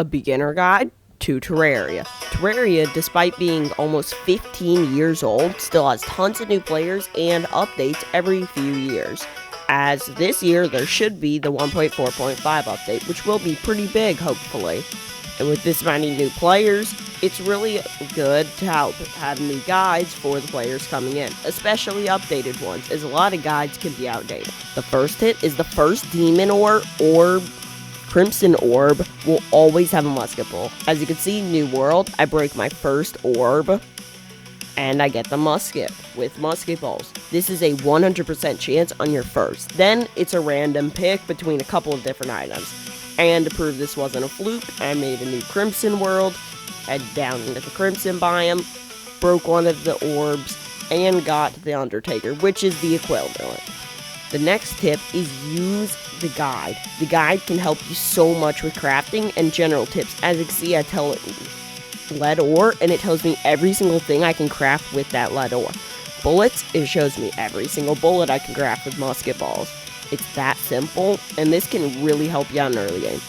a beginner guide to Terraria. Terraria, despite being almost 15 years old, still has tons of new players and updates every few years. As this year, there should be the 1.4.5 update, which will be pretty big, hopefully. And with this many new players, it's really good to have new guides for the players coming in, especially updated ones, as a lot of guides can be outdated. The first hit is the first demon orb, Crimson Orb, will always have a musket ball. As you can see, New World, I break my first orb, and I get the musket with musket balls. This is a 100% chance on your first. Then, it's a random pick between a couple of different items. And to prove this wasn't a fluke, I made a new Crimson World, head down into the Crimson biome, broke one of the orbs, and got the Undertaker, which is the equivalent. The next tip is use the guide. The guide can help you so much with crafting and general tips. As you can see, I tell it lead ore, and it tells me every single thing I can craft with that lead ore. Bullets, it shows me every single bullet I can craft with musket balls. It's that simple, and this can really help you out in early game.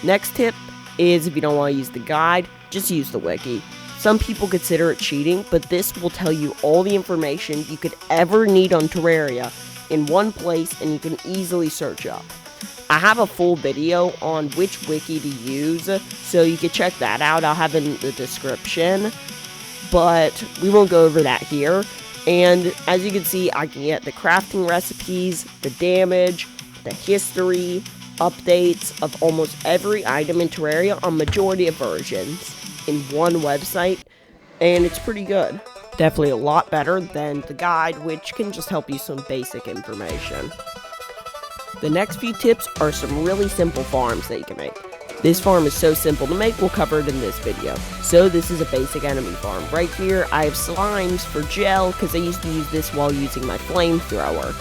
Next tip is if you don't want to use the guide, just use the wiki. Some people consider it cheating, but this will tell you all the information you could ever need on Terraria in one place, and you can easily search up. I have a full video on which wiki to use, so you can check that out. I'll have it in the description, but we won't go over that here. And as you can see, I can get the crafting recipes, the damage, the history, updates of almost every item in Terraria on majority of versions in one website, and it's pretty good. Definitely a lot better than the guide, which can just help you some basic information. The next few tips are some really simple farms that you can make. This farm is so simple to make, we'll cover it in this video. So this is a basic enemy farm. Right here, I have slimes for gel, because I used to use this while using my flamethrower.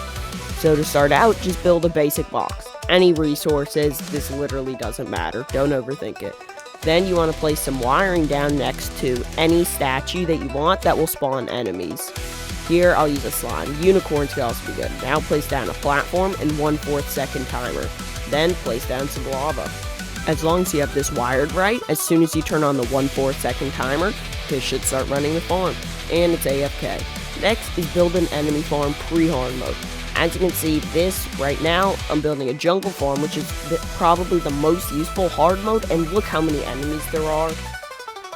So to start out, just build a basic box. Any resources, this literally doesn't matter, don't overthink it. Then you want to place some wiring down next to any statue that you want that will spawn enemies. Here, I'll use a slime. Unicorns could also be good. Now place down a platform and 1/4 second timer. Then place down some lava. As long as you have this wired right, as soon as you turn on the 1/4 second timer, this should start running the farm. And it's AFK. Next is build an enemy farm pre-hard mode. As you can see, this right now, I'm building a jungle farm, which is probably the most useful hard mode, and look how many enemies there are.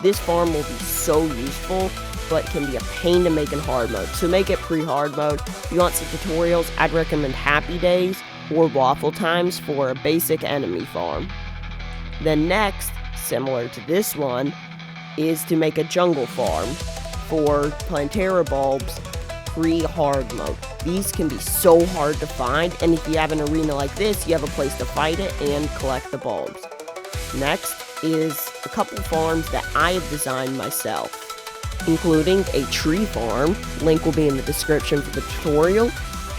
This farm will be so useful, but can be a pain to make in hard mode. So make it pre-hard mode. If you want some tutorials, I'd recommend Happy Days or Waffle Times for a basic enemy farm. Then next, similar to this one, is to make a jungle farm for Plantera bulbs pre-hard mode. These can be so hard to find, and if you have an arena like this, you have a place to fight it and collect the bulbs. Next is a couple farms that I have designed myself, including a tree farm, link will be in the description for the tutorial,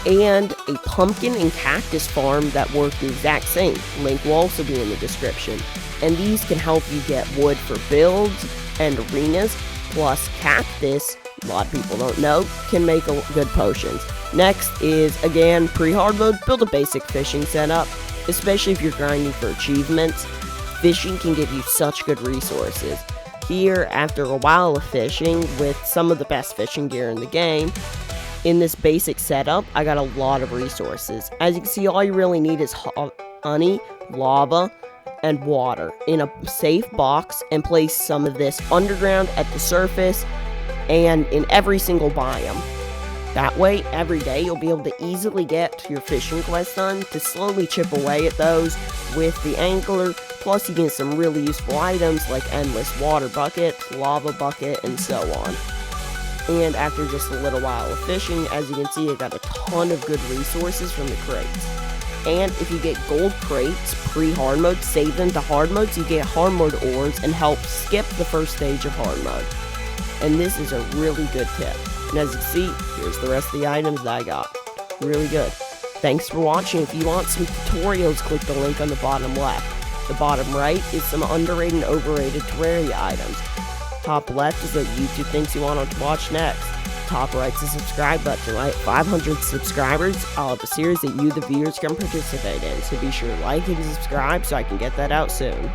and a pumpkin and cactus farm that work the exact same, link will also be in the description. And these can help you get wood for builds and arenas, plus cactus, a lot of people don't know, can make good potions. Next is, again, pre-hard mode, build a basic fishing setup, especially if you're grinding for achievements. Fishing can give you such good resources. Here, after a while of fishing, with some of the best fishing gear in the game, in this basic setup, I got a lot of resources. As you can see, all you really need is honey, lava, and water in a safe box, and place some of this underground at the surface and in every single biome. That way, every day you'll be able to easily get your fishing quest done, to slowly chip away at those with the angler, plus you get some really useful items like endless water bucket, lava bucket, and so on. And after just a little while of fishing, as you can see, I got a ton of good resources from the crates. And if you get gold crates pre-hard mode, save them to hard mode so you get hard mode ores and help skip the first stage of hard mode. And this is a really good tip. And as you see, here's the rest of the items that I got. Really good. Thanks for watching. If you want some tutorials, click the link on the bottom left. The bottom right is some underrated and overrated Terraria items. Top left is what YouTube thinks you want to watch next. Top right's the subscribe button. At 500 subscribers, I'll have a series that you, the viewers, can participate in. So be sure to like and subscribe so I can get that out soon.